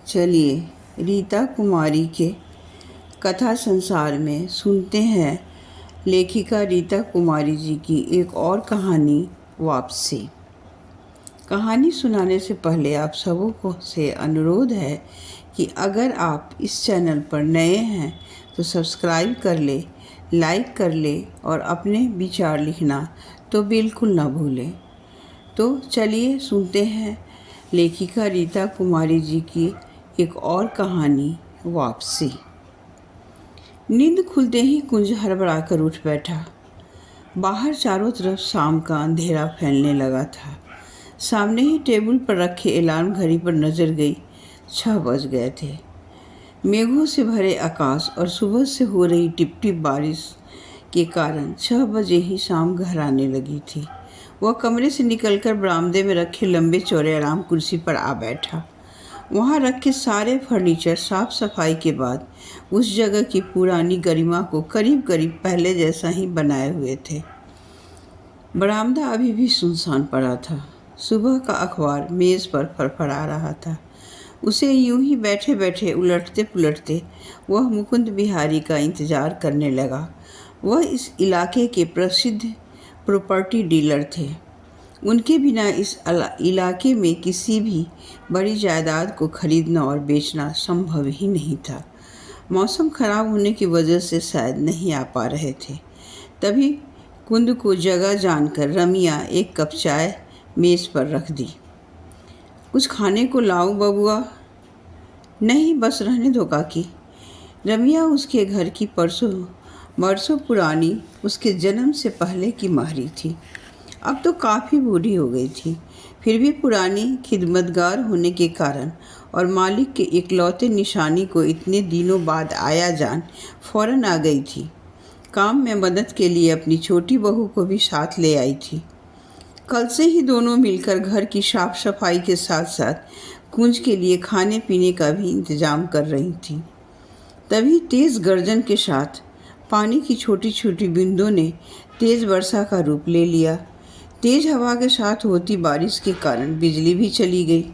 चलिए रीता कुमारी के कथा संसार में सुनते हैं लेखिका रीता कुमारी जी की एक और कहानी वापसी। कहानी सुनाने से पहले आप सबों को से अनुरोध है कि अगर आप इस चैनल पर नए हैं तो सब्सक्राइब कर ले, लाइक कर ले और अपने विचार लिखना तो बिल्कुल ना भूलें। तो चलिए सुनते हैं लेखिका रीता कुमारी जी की एक और कहानी वापसी। नींद खुलते ही कुंज हड़बड़ा कर उठ बैठा। बाहर चारों तरफ शाम का अंधेरा फैलने लगा था। सामने ही टेबल पर रखे अलार्म घड़ी पर नजर गई। 6 बज गए थे। मेघों से भरे आकाश और सुबह से हो रही टिप टिप बारिश के कारण 6 बजे ही शाम गहराने लगी थी। वह कमरे से निकलकर बरामदे में रखे लंबे चौड़े आराम कुर्सी पर आ बैठा। वहाँ रखे सारे फर्नीचर साफ सफाई के बाद उस जगह की पुरानी गरिमा को करीब करीब पहले जैसा ही बनाए हुए थे। बरामदा अभी भी सुनसान पड़ा था। सुबह का अखबार मेज़ पर फड़फड़ा रहा था। उसे यूं ही बैठे बैठे उलटते पुलटते वह मुकुंद बिहारी का इंतज़ार करने लगा। वह इस इलाके के प्रसिद्ध प्रॉपर्टी डीलर थे। उनके बिना इस इलाके में किसी भी बड़ी जायदाद को खरीदना और बेचना संभव ही नहीं था। मौसम खराब होने की वजह से शायद नहीं आ पा रहे थे। तभी कुंद को जगह जानकर रमिया एक कप चाय मेज़ पर रख दी। कुछ खाने को लाऊं बबुआ? नहीं, बस रहने दो काकी। रमिया उसके घर की बरसों पुरानी, उसके जन्म से पहले की महरी थी। अब तो काफ़ी बूढ़ी हो गई थी, फिर भी पुरानी खिदमतगार होने के कारण और मालिक के इकलौते निशानी को इतने दिनों बाद आया जान फौरन आ गई थी। काम में मदद के लिए अपनी छोटी बहू को भी साथ ले आई थी। कल से ही दोनों मिलकर घर की साफ सफाई के साथ साथ कुंज के लिए खाने पीने का भी इंतजाम कर रही थी। तभी तेज़ गर्जन के साथ पानी की छोटी छोटी बूंदों ने तेज़ वर्षा का रूप ले लिया। तेज हवा के साथ होती बारिश के कारण बिजली भी चली गई।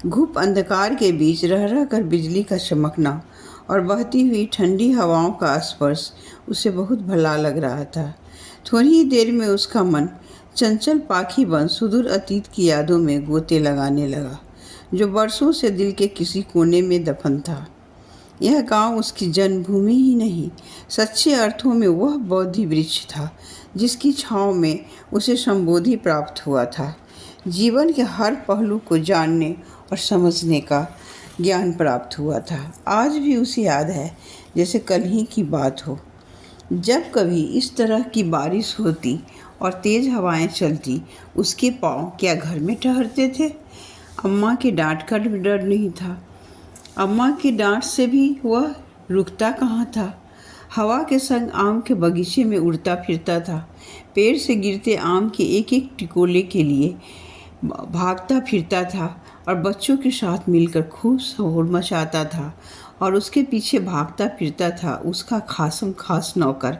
घुप अंधकार के बीच रह रह कर बिजली का चमकना और बहती हुई ठंडी हवाओं का स्पर्श उसे बहुत भला लग रहा था। थोड़ी ही देर में उसका मन चंचल पाखी बन सुदूर अतीत की यादों में गोते लगाने लगा, जो बरसों से दिल के किसी कोने में दफन था। यह गांव उसकी जन्मभूमि ही नहीं, सच्चे अर्थों में वह बोधि वृक्ष था जिसकी छाँव में उसे संबोधि प्राप्त हुआ था। जीवन के हर पहलू को जानने और समझने का ज्ञान प्राप्त हुआ था। आज भी उसे याद है जैसे कल ही की बात हो, जब कभी इस तरह की बारिश होती और तेज़ हवाएं चलती, उसके पाँव क्या घर में ठहरते थे? अम्मा के डांट का भी डर नहीं था। अम्मा की डांट से भी वह रुकता कहाँ था। हवा के संग आम के बगीचे में उड़ता फिरता था। पेड़ से गिरते आम के एक एक टिकोले के लिए भागता फिरता था और बच्चों के साथ मिलकर खूब शोर मचाता था। और उसके पीछे भागता फिरता था उसका खासम खास नौकर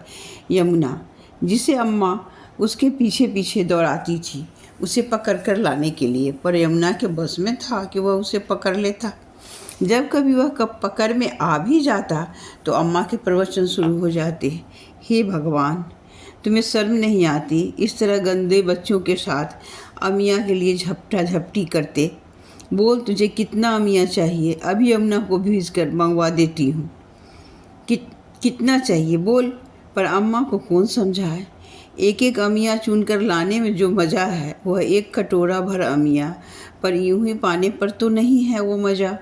यमुना, जिसे अम्मा उसके पीछे पीछे दौड़ाती थी उसे पकड़ कर लाने के लिए। पर यमुना के बस में था कि वह उसे पकड़ लेता। जब कभी वह पकड़ में आ भी जाता तो अम्मा के प्रवचन शुरू हो जाते। हे भगवान, तुम्हें शर्म नहीं आती इस तरह गंदे बच्चों के साथ अमिया के लिए झपटा झपटी करते? बोल, तुझे कितना अमिया चाहिए? अभी यमुना को भेज कर मंगवा देती हूँ। कितना चाहिए बोल? पर अम्मा को कौन समझाए? एक एक अमिया चुनकर लाने में जो मज़ा है वह एक कटोरा भर अमिया पर यूं ही पाने पर तो नहीं है वो मज़ा।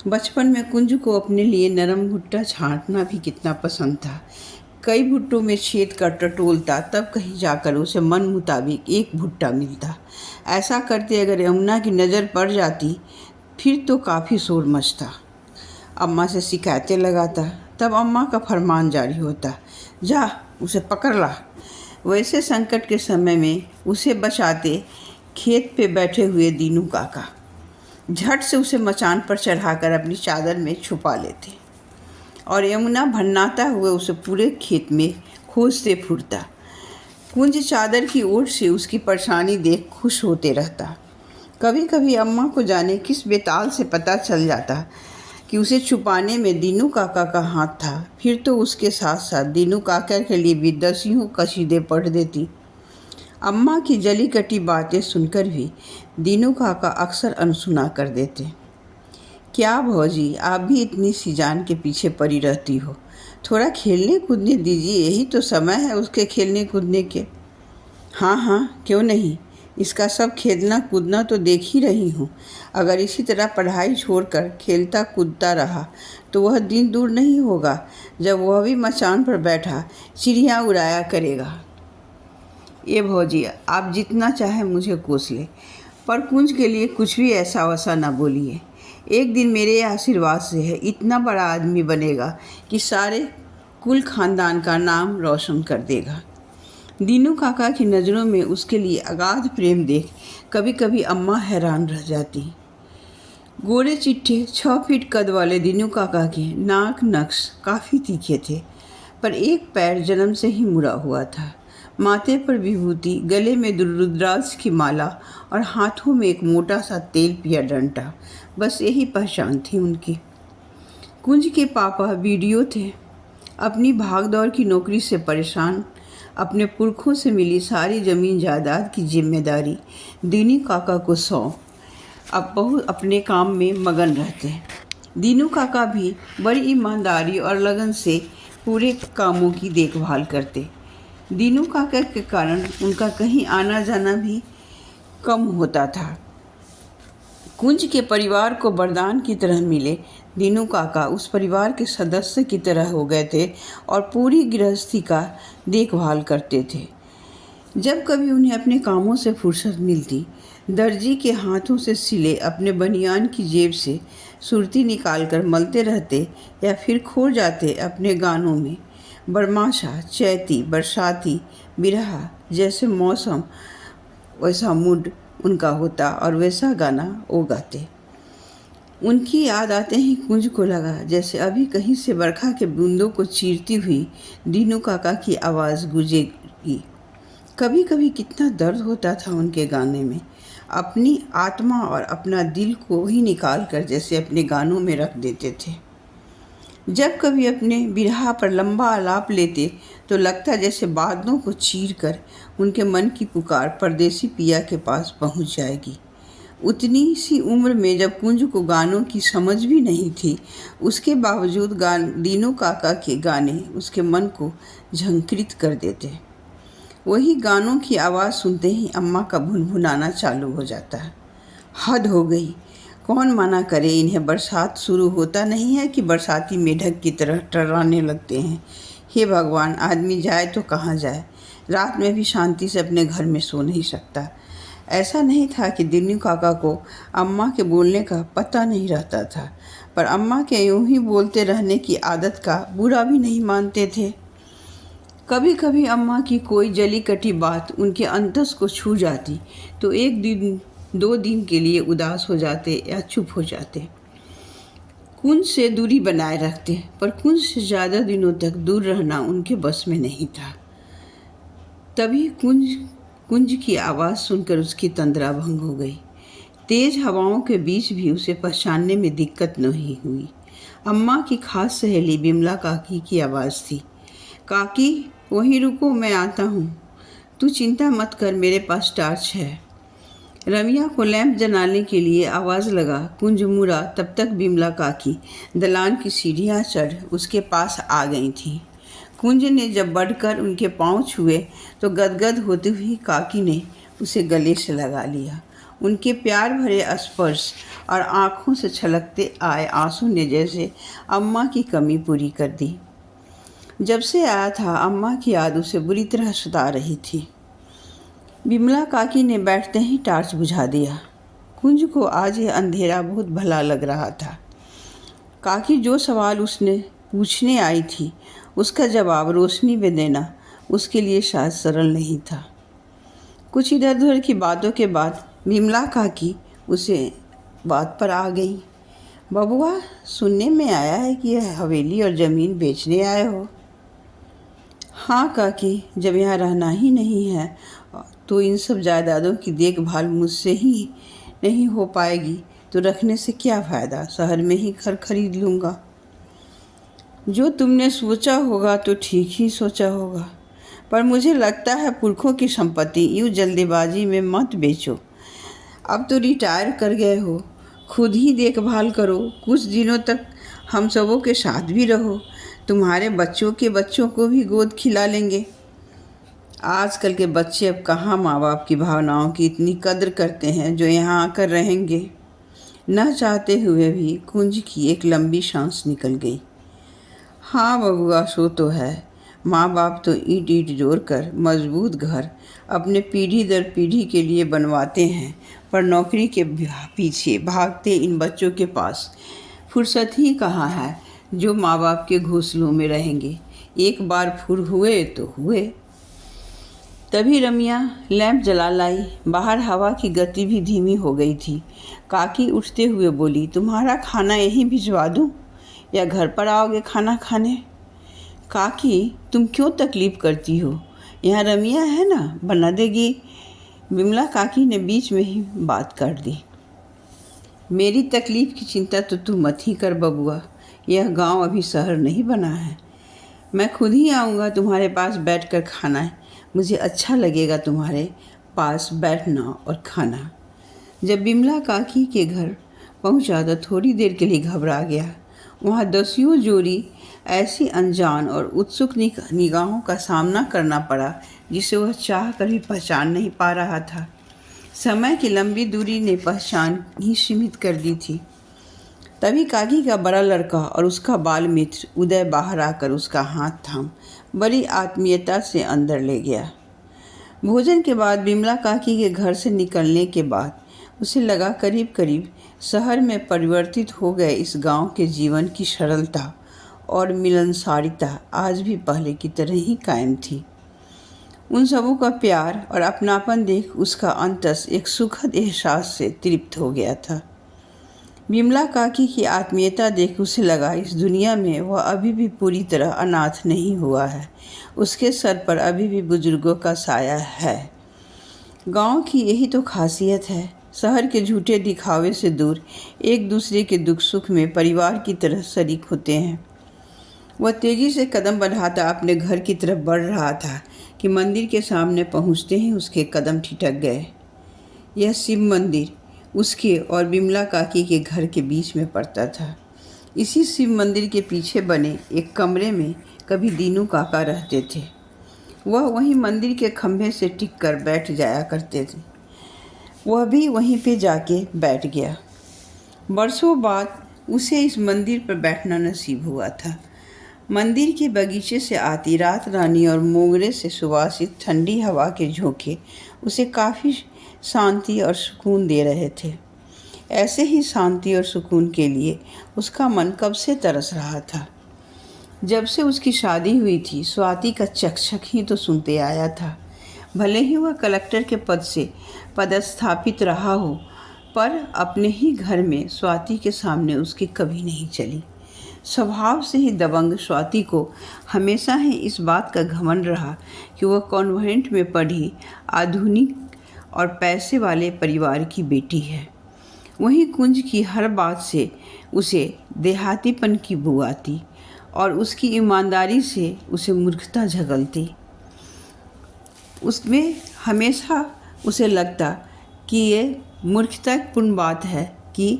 बचपन में कुंज को अपने लिए नरम भुट्टा छाँटना भी कितना पसंद था। कई भुट्टों में छेद कर टटोलता, तब कहीं जाकर उसे मन मुताबिक एक भुट्टा मिलता। ऐसा करते अगर यमुना की नज़र पड़ जाती फिर तो काफ़ी शोर मचता। अम्मा से शिकायतें लगाता, तब अम्मा का फरमान जारी होता, जा उसे पकड़ ला। वैसे संकट के समय में उसे बचाते खेत पे बैठे हुए दीनू काका झट से उसे मचान पर चढ़ाकर अपनी चादर में छुपा लेते और यमुना भन्नाता हुए उसे पूरे खेत में खोजते फुरता। कुंज चादर की ओर से उसकी परेशानी देख खुश होते रहता। कभी कभी अम्मा को जाने किस बेताल से पता चल जाता कि उसे छुपाने में दीनू काका का हाथ था। फिर तो उसके साथ साथ दीनू काका के लिए भी दसियों कसीदे पढ़ देती। अम्मा की जली कटी बातें सुनकर भी दीनू काका अक्सर अनसुना कर देते। क्या भौजी, आप भी इतनी सी जान के पीछे पड़ी रहती हो? थोड़ा खेलने कूदने दीजिए, यही तो समय है उसके खेलने कूदने के। हाँ हाँ, क्यों नहीं, इसका सब खेलना कूदना तो देख ही रही हूँ। अगर इसी तरह पढ़ाई छोड़कर खेलता कूदता रहा तो वह दिन दूर नहीं होगा जब वह भी मचान पर बैठा चिड़िया उड़ाया करेगा। ये भौजी, आप जितना चाहे मुझे कोस ले, पर कुंज के लिए कुछ भी ऐसा वैसा ना बोलिए। एक दिन मेरे आशीर्वाद से है इतना बड़ा आदमी बनेगा कि सारे कुल खानदान का नाम रोशन कर देगा। दीनू काका की नज़रों में उसके लिए अगाध प्रेम देख कभी कभी अम्मा हैरान रह जाती। गोरे चिट्ठे 6 फीट कद वाले दीनू काका के नाक नक्श काफ़ी तीखे थे, पर एक पैर जन्म से ही मुड़ा हुआ था। माथे पर विभूति, गले में रुद्राक्ष की माला और हाथों में एक मोटा सा तेल पिया डंडा, बस यही पहचान थी उनकी। कुंज के पापा वीडियो थे। अपनी भागदौड़ की नौकरी से परेशान अपने पुरखों से मिली सारी ज़मीन जायदाद की जिम्मेदारी दीनू काका को सौंप अब बहुत अपने काम में मगन रहते। दीनू काका भी बड़ी ईमानदारी और लगन से पूरे कामों की देखभाल करते। दीनू काका के कारण उनका कहीं आना जाना भी कम होता था। कुंज के परिवार को वरदान की तरह मिले दीनू काका उस परिवार के सदस्य की तरह हो गए थे और पूरी गृहस्थी का देखभाल करते थे। जब कभी उन्हें अपने कामों से फुर्सत मिलती, दर्जी के हाथों से सिले अपने बनियान की जेब से सुरती निकालकर मलते रहते या फिर खो जाते अपने गानों में। बरमाशा, चैती, बरसाती, बिरहा जैसे मौसम वैसा मूड उनका होता और वैसा गाना वो गाते। उनकी याद आते ही कुंज को लगा जैसे अभी कहीं से बरखा के बूंदों को चीरती हुई दीनू काका की आवाज़ गूंजेगी। कभी कभी कितना दर्द होता था उनके गाने में। अपनी आत्मा और अपना दिल को ही निकाल कर जैसे अपने गानों में रख देते थे। जब कभी अपने बिरहा पर लंबा आलाप लेते तो लगता जैसे बादलों को चीर कर उनके मन की पुकार परदेसी पिया के पास पहुंच जाएगी। उतनी सी उम्र में जब कुंज को गानों की समझ भी नहीं थी, उसके बावजूद दीनू काका के गाने उसके मन को झंकृत कर देते। वही गानों की आवाज़ सुनते ही अम्मा का भुनभुनाना चालू हो जाता है। हद हो गई, कौन मना करे, इन्हें बरसात शुरू होता नहीं है कि बरसाती मेढक की तरह टर्राने लगते हैं। हे भगवान, आदमी जाए तो कहाँ जाए, रात में भी शांति से अपने घर में सो नहीं सकता। ऐसा नहीं था कि दीनू काका को अम्मा के बोलने का पता नहीं रहता था, पर अम्मा के यूं ही बोलते रहने की आदत का बुरा भी नहीं मानते थे। कभी कभी अम्मा की कोई जली कटी बात उनके अंतस को छू जाती तो 1 दिन 2 दिन के लिए उदास हो जाते या चुप हो जाते। कुंज से दूरी बनाए रखते, पर कुंज से ज़्यादा दिनों तक दूर रहना उनके बस में नहीं था। तभी कुंज की आवाज़ सुनकर उसकी तंद्रा भंग हो गई। तेज़ हवाओं के बीच भी उसे पहचानने में दिक्कत नहीं हुई। अम्मा की खास सहेली बिमला काकी की आवाज़ थी। काकी, वहीं रुको, मैं आता हूँ। तू चिंता मत कर, मेरे पास टार्च है। रमिया को लैंप जलाने के लिए आवाज़ लगा। कुंज मुड़ा, तब तक बिमला काकी दलान की सीढ़ियाँ चढ़ उसके पास आ गई थी। कुंज ने जब बढ़कर उनके पाँव छुए तो गदगद होती हुई काकी ने उसे गले से लगा लिया। उनके प्यार भरे स्पर्श और आँखों से छलकते आए आंसू ने जैसे अम्मा की कमी पूरी कर दी। जब से आया था अम्मा की याद उसे बुरी तरह सता रही थी। बिमला काकी ने बैठते ही टार्च बुझा दिया। कुंज को आज यह अंधेरा बहुत भला लग रहा था। काकी जो सवाल उसने पूछने आई थी उसका जवाब रोशनी में देना उसके लिए शायद सरल नहीं था। कुछ इधर उधर की बातों के बाद बिमला काकी उसे बात पर आ गई। बबुआ, सुनने में आया है कि यह हवेली और ज़मीन बेचने आए हो। हाँ काकी, जब यहाँ रहना ही नहीं है तो इन सब जायदादों की देखभाल मुझसे ही नहीं हो पाएगी तो रखने से क्या फ़ायदा, शहर में ही घर खरीद लूँगा। जो तुमने सोचा होगा तो ठीक ही सोचा होगा, पर मुझे लगता है पुरखों की संपत्ति यूँ जल्दबाजी में मत बेचो। अब तो रिटायर कर गए हो, खुद ही देखभाल करो, कुछ दिनों तक हम सबों के साथ भी रहो, तुम्हारे बच्चों के बच्चों को भी गोद खिला लेंगे। आजकल के बच्चे अब कहाँ माँ बाप की भावनाओं की इतनी कद्र करते हैं जो यहाँ आकर रहेंगे। न चाहते हुए भी कुंज की एक लंबी सांस निकल गई। हाँ बबुआ, सो तो है, माँ बाप तो ईंट ईंट जोड़कर मजबूत घर अपने पीढ़ी दर पीढ़ी के लिए बनवाते हैं, पर नौकरी के पीछे भागते इन बच्चों के पास फुर्सत ही कहाँ है जो माँ बाप के घोंसलों में रहेंगे। एक बार फुर हुए तो हुए। तभी रमिया लैंप जला लाई। बाहर हवा की गति भी धीमी हो गई थी। काकी उठते हुए बोली, तुम्हारा खाना यहीं भिजवा दूँ या घर पर आओगे खाना खाने? काकी, तुम क्यों तकलीफ़ करती हो, यहाँ रमिया है ना, बना देगी। बिमला काकी ने बीच में ही बात कर दी। मेरी तकलीफ़ की चिंता तो तू मत ही कर बबुआ, यह गांव अभी शहर नहीं बना है। मैं खुद ही आऊँगा तुम्हारे पास बैठकर खाना है, मुझे अच्छा लगेगा तुम्हारे पास बैठना और खाना। जब बिमला काकी के घर पहुँचा तो थोड़ी देर के लिए घबरा गया। वहाँ दसियों जोड़ी ऐसी अनजान और उत्सुक निगाहों का सामना करना पड़ा जिसे वह चाह कर भी पहचान नहीं पा रहा था। समय की लंबी दूरी ने पहचान ही सीमित कर दी थी। तभी काकी का बड़ा लड़का और उसका बाल मित्र उदय बाहर आकर उसका हाथ थाम बड़ी आत्मीयता से अंदर ले गया। भोजन के बाद बिमला काकी के घर से निकलने के बाद उसे लगा करीब करीब शहर में परिवर्तित हो गए इस गांव के जीवन की सरलता और मिलनसारिता आज भी पहले की तरह ही कायम थी। उन सबों का प्यार और अपनापन देख उसका अंतस एक सुखद एहसास से तृप्त हो गया था। बिमला काकी की आत्मीयता देख उसे लगा इस दुनिया में वह अभी भी पूरी तरह अनाथ नहीं हुआ है, उसके सर पर अभी भी बुजुर्गों का साया है। गांव की यही तो खासियत है, शहर के झूठे दिखावे से दूर एक दूसरे के दुख सुख में परिवार की तरह शरीक होते हैं। वह तेज़ी से कदम बढ़ाता अपने घर की तरफ बढ़ रहा था कि मंदिर के सामने पहुंचते ही उसके कदम ठिठक गए। यह शिव मंदिर उसके और बिमला काकी के घर के बीच में पड़ता था। इसी शिव मंदिर के पीछे बने एक कमरे में कभी दीनू काका रहते थे। वह वहीं मंदिर के खंभे से टिक कर बैठ जाया करते थे। वह भी वहीं पे जाके बैठ गया। बरसों बाद उसे इस मंदिर पर बैठना नसीब हुआ था। मंदिर के बगीचे से आती रात रानी और मोगरे से सुवासित ठंडी हवा के झोंके उसे काफ़ी शांति और सुकून दे रहे थे। ऐसे ही शांति और सुकून के लिए उसका मन कब से तरस रहा था। जब से उसकी शादी हुई थी स्वाति का चकचक ही तो सुनते आया था। भले ही वह कलेक्टर के पद से पदस्थापित रहा हो, पर अपने ही घर में स्वाति के सामने उसके कभी नहीं चली। स्वभाव से ही दबंग स्वाति को हमेशा ही इस बात का घमंड रहा कि वह कॉन्वेंट में पढ़ी आधुनिक और पैसे वाले परिवार की बेटी है। वहीं कुंज की हर बात से उसे देहातीपन की बू आती और उसकी ईमानदारी से उसे मूर्खता झगलती। उसमें हमेशा उसे लगता कि ये मूर्खतापूर्ण बात है कि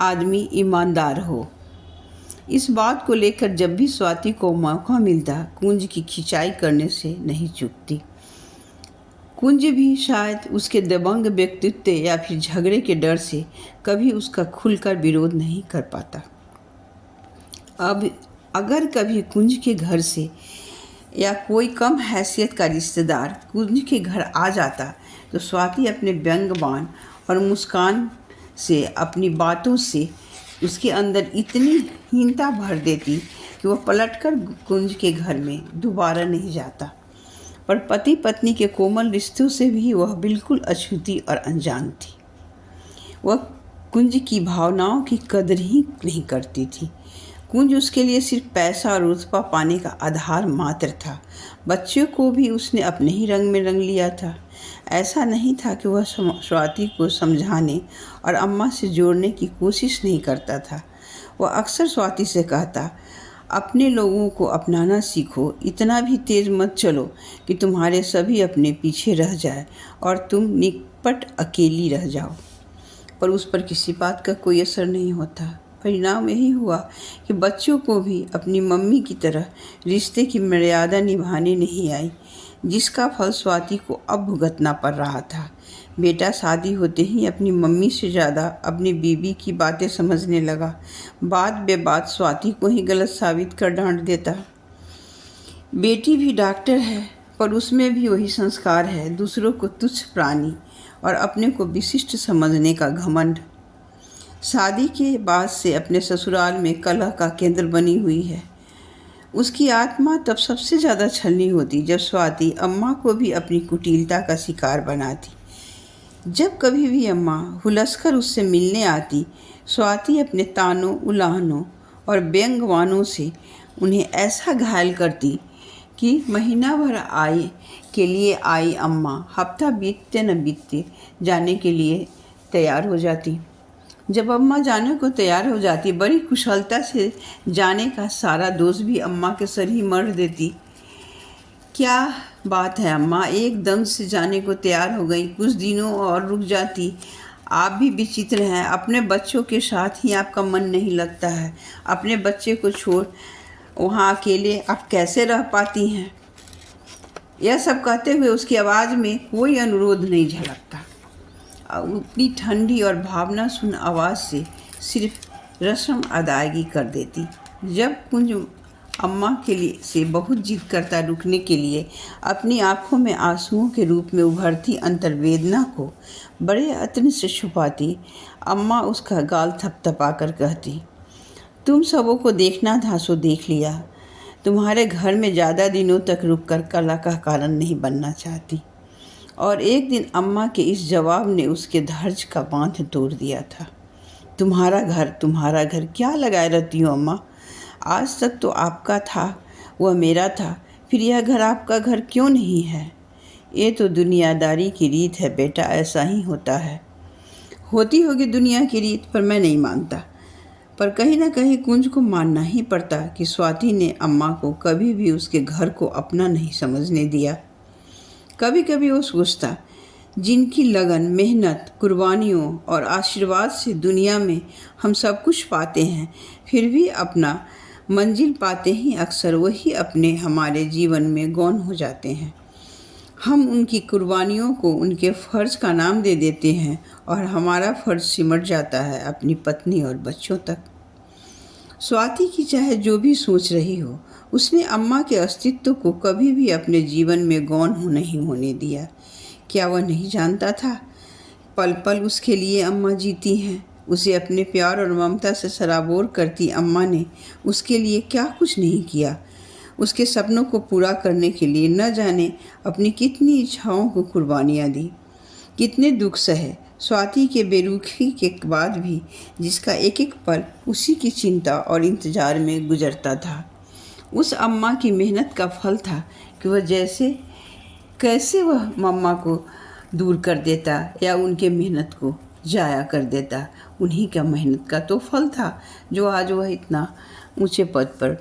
आदमी ईमानदार हो। इस बात को लेकर जब भी स्वाति को मौका मिलता कुंज की खिंचाई करने से नहीं चूकती। कुंज भी शायद उसके दबंग व्यक्तित्व या फिर झगड़े के डर से कभी उसका खुलकर विरोध नहीं कर पाता। अब अगर कभी कुंज के घर से या कोई कम हैसियत का रिश्तेदार कुंज के घर आ जाता तो स्वाति अपने व्यंग्यबान और मुस्कान से अपनी बातों से उसके अंदर इतनी हीनता भर देती कि वह पलटकर कुंज के घर में दोबारा नहीं जाता। पर पति पत्नी के कोमल रिश्तों से भी वह बिल्कुल अछूती और अनजान थी। वह कुंज की भावनाओं की कदर ही नहीं करती थी। कुंज उसके लिए सिर्फ पैसा और रुतबा पाने का आधार मात्र था। बच्चों को भी उसने अपने ही रंग में रंग लिया था। ऐसा नहीं था कि वह स्वाति को समझाने और अम्मा से जोड़ने की कोशिश नहीं करता था। वह अक्सर स्वाति से कहता, अपने लोगों को अपनाना सीखो, इतना भी तेज़ मत चलो कि तुम्हारे सभी अपने पीछे रह जाए और तुम निपट अकेली रह जाओ। पर उस पर किसी बात का कोई असर नहीं होता। परिणाम यही हुआ कि बच्चों को भी अपनी मम्मी की तरह रिश्ते की मर्यादा निभाने नहीं आई, जिसका फल स्वाति को अब भुगतना पड़ रहा था। बेटा शादी होते ही अपनी मम्मी से ज़्यादा अपनी बीबी की बातें समझने लगा। बात बेबात स्वाति को ही गलत साबित कर डांट देता। बेटी भी डॉक्टर है, पर उसमें भी वही संस्कार है, दूसरों को तुच्छ प्राणी और अपने को विशिष्ट समझने का घमंड। शादी के बाद से अपने ससुराल में कलह का केंद्र बनी हुई है। उसकी आत्मा तब सबसे ज़्यादा छलनी होती जब स्वाति अम्मा को भी अपनी कुटिलता का शिकार बनाती। जब कभी भी अम्मा हुलसकर उससे मिलने आती, स्वाति अपने तानों, उलाहनों और व्यंग्यवाणों से उन्हें ऐसा घायल करती कि महीना भर के लिए आई अम्मा हफ्ता बीतते न बीतते जाने के लिए तैयार हो जाती। जब अम्मा जाने को तैयार हो जाती, बड़ी कुशलता से जाने का सारा दोष भी अम्मा के सर ही मढ़ देती। क्या बात है अम्मा, एकदम से जाने को तैयार हो गई, कुछ दिनों और रुक जाती। आप भी विचित्र हैं, अपने बच्चों के साथ ही आपका मन नहीं लगता है। अपने बच्चे को छोड़ वहाँ अकेले आप कैसे रह पाती हैं? यह सब कहते हुए उसकी आवाज़ में कोई अनुरोध नहीं झलकता। उतनी ठंडी और भावना शून्य आवाज़ से सिर्फ रस्म अदायगी कर देती। जब कुंज अम्मा के लिए से बहुत जिद करता रुकने के लिए, अपनी आंखों में आंसुओं के रूप में उभरती अंतर्वेदना को बड़े यत्न से छुपाती, अम्मा उसका गाल थपथपा कर कहती, तुम सबों को देखना था सो देख लिया। तुम्हारे घर में ज़्यादा दिनों तक रुककर कलह का कारण नहीं बनना चाहती। और एक दिन अम्मा के इस जवाब ने उसके धैर्य का बांध तोड़ दिया था। तुम्हारा घर क्या लगाए रहती हो अम्मा? आज तक तो आपका था, वह मेरा था, फिर यह घर आपका घर क्यों नहीं है? ये तो दुनियादारी की रीत है बेटा, ऐसा ही होता है। होती होगी दुनिया की रीत, पर मैं नहीं मानता। पर कहीं ना कहीं कुंज को मानना ही पड़ता कि स्वाति ने अम्मा को कभी भी उसके घर को अपना नहीं समझने दिया। कभी कभी वो सोचता, जिनकी लगन, मेहनत, कुर्बानियों और आशीर्वाद से दुनिया में हम सब कुछ पाते हैं, फिर भी अपना मंजिल पाते ही अक्सर वही अपने हमारे जीवन में गौण हो जाते हैं। हम उनकी कुर्बानियों को उनके फ़र्ज़ का नाम दे देते हैं और हमारा फ़र्ज़ सिमट जाता है अपनी पत्नी और बच्चों तक। स्वाति की चाहे जो भी सोच रही हो, उसने अम्मा के अस्तित्व को कभी भी अपने जीवन में गौण नहीं होने दिया। क्या वह नहीं जानता था, पल पल उसके लिए अम्मा जीती हैं। उसे अपने प्यार और ममता से सराबोर करती अम्मा ने उसके लिए क्या कुछ नहीं किया। उसके सपनों को पूरा करने के लिए न जाने अपनी कितनी इच्छाओं को कुर्बानियाँ दी, कितने दुख सहे। स्वाति के बेरुखी के बाद भी जिसका एक एक पल उसी की चिंता और इंतज़ार में गुजरता था, उस अम्मा की मेहनत का फल था कि वह कैसे वह मम्मा को दूर कर देता या उनके मेहनत को जाया कर देता। उन्हीं का मेहनत का तो फल था जो आज वह इतना ऊंचे पद पर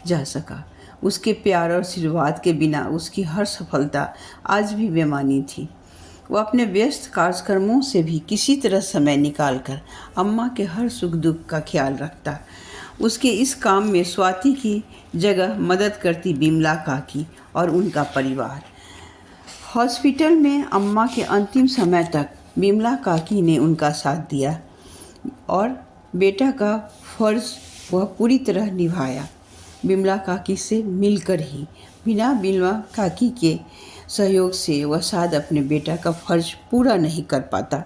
जा सका। उसके प्यार और आशीर्वाद के बिना उसकी हर सफलता आज भी बेमानी थी। वह अपने व्यस्त कार्यक्रमों से भी किसी तरह समय निकालकर अम्मा के हर सुख दुख का ख्याल रखता। उसके इस काम में स्वाति की जगह मदद करती बिमला काकी और उनका परिवार। हॉस्पिटल में अम्मा के अंतिम समय तक बिमला काकी ने उनका साथ दिया और बेटा का फर्ज वह पूरी तरह निभाया। बिमला काकी से मिलकर ही, बिना बिमला काकी के सहयोग से वह शायद अपने बेटा का फर्ज पूरा नहीं कर पाता।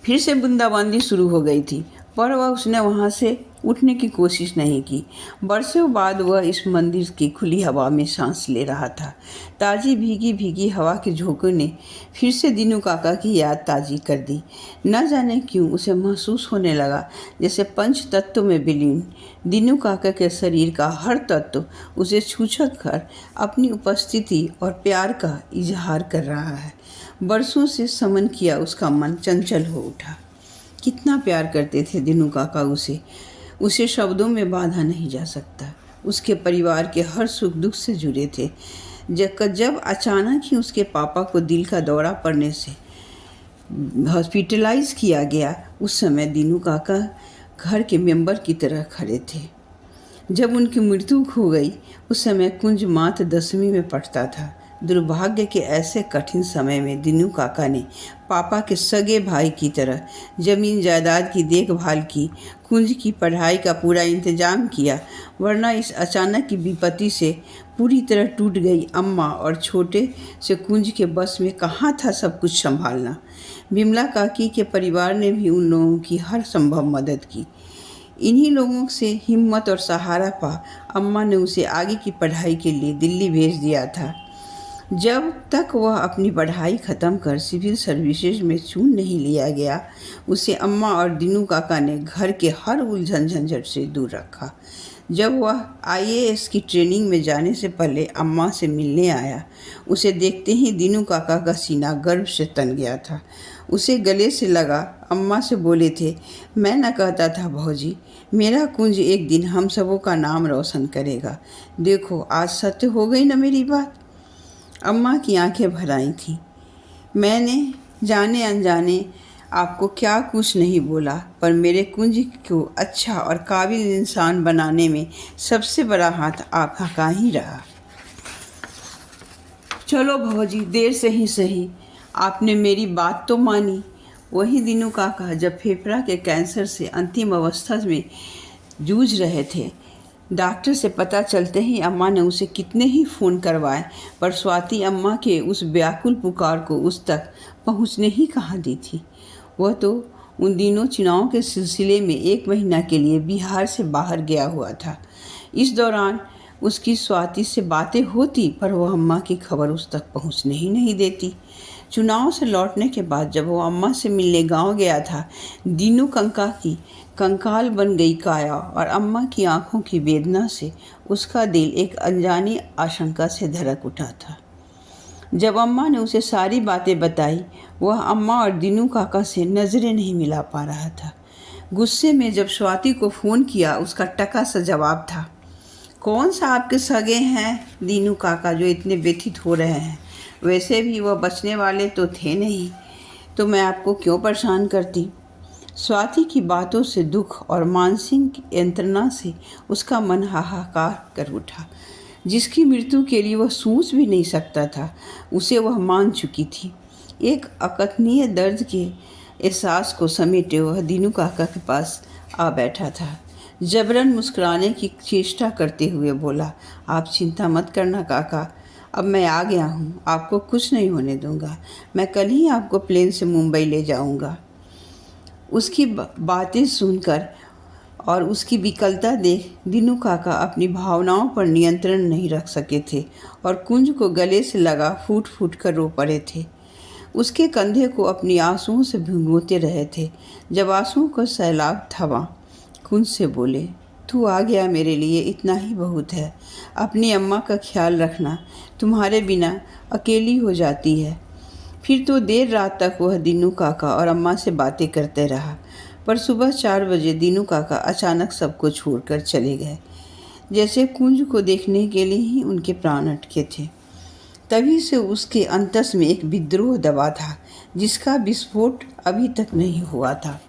फिर से बूंदाबांदी शुरू हो गई थी। पर वह उसने वहाँ से उठने की कोशिश नहीं की। बरसों बाद वह इस मंदिर की खुली हवा में सांस ले रहा था। ताज़ी भीगी भीगी हवा के झोंकों ने फिर से दीनू काका की याद ताज़ी कर दी। न जाने क्यों उसे महसूस होने लगा जैसे पंच तत्व में विलीन दीनू काका के शरीर का हर तत्व उसे छू-छू कर अपनी उपस्थिति और प्यार का इजहार कर रहा है। बरसों से समन किया उसका मन चंचल हो उठा। कितना प्यार करते थे दीनू काका उसे शब्दों में बांधा नहीं जा सकता। उसके परिवार के हर सुख दुख से जुड़े थे। जब अचानक ही उसके पापा को दिल का दौरा पड़ने से हॉस्पिटलाइज किया गया, उस समय दीनू काका घर के मेंबर की तरह खड़े थे। जब उनकी मृत्यु हो गई, उस समय कुंज मात्र 10वीं में पढ़ता था। दुर्भाग्य के ऐसे कठिन समय में दीनू काका ने पापा के सगे भाई की तरह जमीन जायदाद की देखभाल की, कुंज की पढ़ाई का पूरा इंतजाम किया, वरना इस अचानक की विपत्ति से पूरी तरह टूट गई अम्मा और छोटे से कुंज के बस में कहाँ था सब कुछ संभालना। बिमला काकी के परिवार ने भी उन लोगों की हर संभव मदद की। इन्हीं लोगों से हिम्मत और सहारा पा अम्मा ने उसे आगे की पढ़ाई के लिए दिल्ली भेज दिया था। जब तक वह अपनी पढ़ाई ख़त्म कर सिविल सर्विसेज में चुन नहीं लिया गया, उसे अम्मा और दीनू काका ने घर के हर उलझन झंझट से दूर रखा। जब वह IAS की ट्रेनिंग में जाने से पहले अम्मा से मिलने आया, उसे देखते ही दीनू काका का सीना गर्व से तन गया था। उसे गले से लगा। अम्मा से बोले थे, मैं न कहता था भौजी, मेरा कुंज एक दिन हम सबों का नाम रोशन करेगा। देखो आज सत्य हो गई न मेरी बात। अम्मा की आंखें भर आई थीं। मैंने जाने अनजाने आपको क्या कुछ नहीं बोला, पर मेरे कुंज को अच्छा और काबिल इंसान बनाने में सबसे बड़ा हाथ आपका का ही रहा। चलो भौजी, देर से ही सही, आपने मेरी बात तो मानी। वही दीनू काका जब फेफड़ा के कैंसर से अंतिम अवस्था में जूझ रहे थे, डॉक्टर से पता चलते ही अम्मा ने उसे कितने ही फ़ोन करवाए, पर स्वाति अम्मा के उस व्याकुल पुकार को उस तक पहुंचने ही कहाँ दी थी। वह तो उन दिनों चुनाव के सिलसिले में 1 महीना के लिए बिहार से बाहर गया हुआ था। इस दौरान उसकी स्वाति से बातें होती, पर वह अम्मा की खबर उस तक पहुंचने ही नहीं देती। चुनाव से लौटने के बाद जब वो अम्मा से मिलने गांव गया था, दीनू काका की कंकाल बन गई काया और अम्मा की आंखों की वेदना से उसका दिल एक अनजानी आशंका से धड़क उठा था। जब अम्मा ने उसे सारी बातें बताई, वह अम्मा और दीनू काका से नज़रें नहीं मिला पा रहा था। गुस्से में जब स्वाति को फ़ोन किया, उसका टका सा जवाब था, कौन सा आपके सगे हैं दीनू काका जो इतने व्यथित हो रहे हैं? वैसे भी वह बचने वाले तो थे नहीं, तो मैं आपको क्यों परेशान करती। स्वाति की बातों से दुख और मानसिक यंत्रणा से उसका मन हाहाकार कर उठा। जिसकी मृत्यु के लिए वह सोच भी नहीं सकता था, उसे वह मान चुकी थी। एक अकथनीय दर्द के एहसास को समेटे वह दीनू काका के पास आ बैठा था। जबरन मुस्कुराने की चेष्टा करते हुए बोला, आप चिंता मत करना काका, अब मैं आ गया हूँ, आपको कुछ नहीं होने दूँगा। मैं कल ही आपको प्लेन से मुंबई ले जाऊँगा। उसकी बातें सुनकर और उसकी विकलता देख दीनू काका अपनी भावनाओं पर नियंत्रण नहीं रख सके थे और कुंज को गले से लगा फूट फूट कर रो पड़े थे। उसके कंधे को अपनी आंसुओं से भिगोते रहे थे। जब आंसुओं का सैलाब थमा, कुंज से बोले, तू आ गया मेरे लिए इतना ही बहुत है। अपनी अम्मा का ख्याल रखना, तुम्हारे बिना अकेली हो जाती है। फिर तो देर रात तक वह दीनू काका और अम्मा से बातें करते रहा, पर सुबह 4 बजे दीनू काका अचानक सबको छोड़कर चले गए, जैसे कुंज को देखने के लिए ही उनके प्राण अटके थे। तभी से उसके अंतस में एक विद्रोह दबा था, जिसका विस्फोट अभी तक नहीं हुआ था।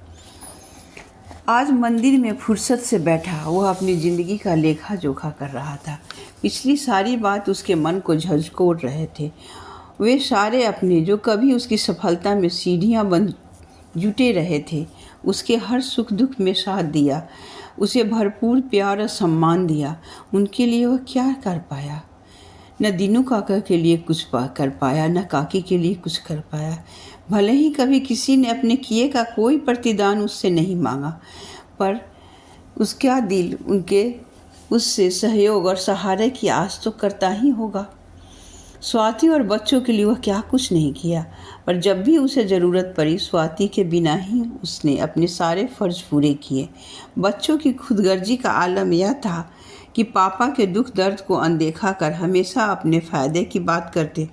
आज मंदिर में फुर्सत से बैठा वह अपनी ज़िंदगी का लेखा जोखा कर रहा था। पिछली सारी बात उसके मन को झकझोर रहे थे। वे सारे अपने जो कभी उसकी सफलता में सीढ़ियाँ बन जुटे रहे थे, उसके हर सुख दुख में साथ दिया, उसे भरपूर प्यार और सम्मान दिया, उनके लिए वह क्या कर पाया? न दीनू काका के लिए कुछ कर पाया, न काकी के लिए कुछ कर पाया। भले ही कभी किसी ने अपने किए का कोई प्रतिदान उससे नहीं मांगा, पर उसका दिल उनके उससे सहयोग और सहारे की आस तो करता ही होगा। स्वाति और बच्चों के लिए वह क्या कुछ नहीं किया, पर जब भी उसे ज़रूरत पड़ी स्वाति के बिना ही उसने अपने सारे फ़र्ज पूरे किए। बच्चों की खुदगर्जी का आलम यह था कि पापा के दुख दर्द को अनदेखा कर हमेशा अपने फ़ायदे की बात करते।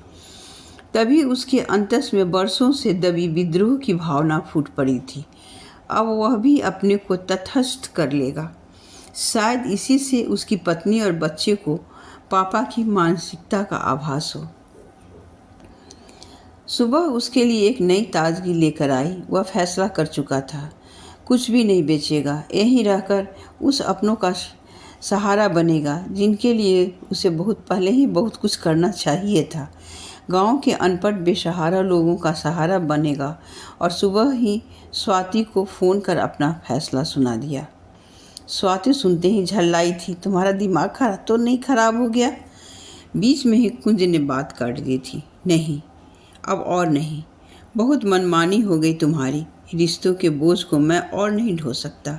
तभी उसके अंतस में बरसों से दबी विद्रोह की भावना फूट पड़ी थी। अब वह भी अपने को तटस्थ कर लेगा। शायद इसी से उसकी पत्नी और बच्चे को पापा की मानसिकता का आभास हो। सुबह उसके लिए एक नई ताजगी लेकर आई। वह फैसला कर चुका था, कुछ भी नहीं बेचेगा, यहीं रहकर उस अपनों का सहारा बनेगा जिनके लिए उसे बहुत पहले ही बहुत कुछ करना चाहिए था। गांव के अनपढ़ बेसहारा लोगों का सहारा बनेगा। और सुबह ही स्वाति को फ़ोन कर अपना फैसला सुना दिया। स्वाति सुनते ही झल्लाई थी। तुम्हारा दिमाग खराब तो नहीं खराब हो गया? बीच में ही कुंज ने बात काट दी थी। नहीं, अब और नहीं, बहुत मनमानी हो गई तुम्हारी। रिश्तों के बोझ को मैं और नहीं ढो सकता।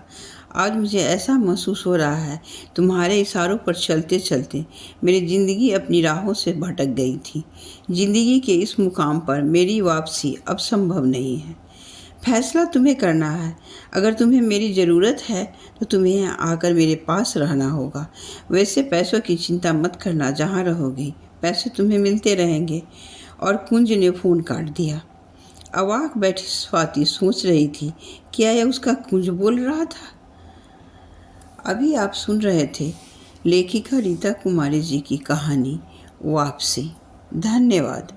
आज मुझे ऐसा महसूस हो रहा है तुम्हारे इशारों पर चलते चलते मेरी ज़िंदगी अपनी राहों से भटक गई थी। ज़िंदगी के इस मुकाम पर मेरी वापसी अब संभव नहीं है। फैसला तुम्हें करना है। अगर तुम्हें मेरी ज़रूरत है तो तुम्हें आकर मेरे पास रहना होगा। वैसे पैसों की चिंता मत करना, जहाँ रहोगी पैसे तुम्हें मिलते रहेंगे। और कुंज ने फ़ोन काट दिया। अवाक बैठी स्वाति सोच रही थी, क्या यह उसका कुंज बोल रहा था? अभी आप सुन रहे थे लेखिका रीता कुमारी जी की कहानी वापसी। धन्यवाद।